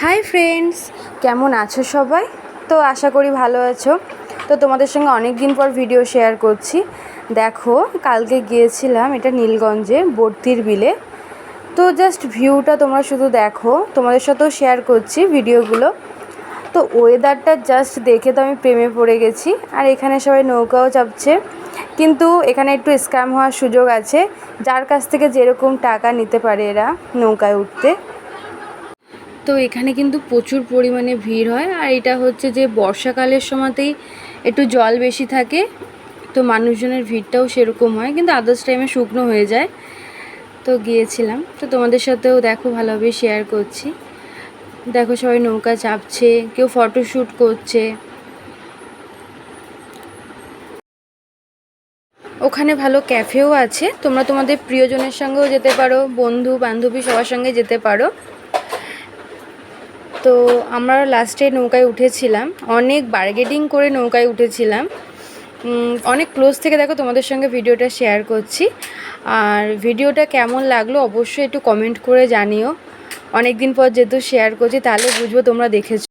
Hi friends, কেমন আছো সবাই? তো আশা করি ভালো আছো। তো তোমাদের সঙ্গে অনেক দিন পর ভিডিও শেয়ার করছি। দেখো, কালকে গিয়েছিলাম এটা নীলগঞ্জে বর্তির বিলে। তো জাস্ট ভিউটা তোমরা শুধু দেখো, তোমাদের সাথেও শেয়ার করছি ভিডিওগুলো। তো ওয়েদারটা জাস্ট দেখে তো আমি প্রেমে পড়ে গেছি। আর এখানে সবাই নৌকাও চাপছে, কিন্তু এখানে একটু স্ক্যাম হওয়ার সুযোগ আছে। যার কাছ থেকে যেরকম টাকা নিতে পারে এরা নৌকায় উঠতে। তো এখানে কিন্তু প্রচুর পরিমাণে ভিড় হয়, আর এটা হচ্ছে যে বর্ষাকালের সময়তেই একটু জল বেশি থাকে, তো মানুষজনের ভিড়টাও সেরকম হয়, কিন্তু আদার্স টাইমে শুকনো হয়ে যায়। তো গিয়েছিলাম, তো তোমাদের সাথেও দেখো ভালোভাবে শেয়ার করছি। দেখো সবাই নৌকা চাপছে, কেউ ফটোশ্যুট করছে। ওখানে ভালো ক্যাফেও আছে, তোমরা তোমাদের প্রিয়জনের সঙ্গেও যেতে পারো, বন্ধু বান্ধবী সবার সঙ্গে যেতে পারো। তো আমরা লাস্টে নৌকায় উঠেছিলাম, অনেক বার্গেনিং করে নৌকায় উঠেছিলাম। অনেক ক্লোজ থেকে দেখো তোমাদের সঙ্গে ভিডিওটা শেয়ার করছি। আর ভিডিওটা কেমন লাগলো অবশ্যই একটু কমেন্ট করে জানিও। অনেক দিন পর যেহেতু শেয়ার করছি, তাহলে বুঝবো তোমরা দেখেছো।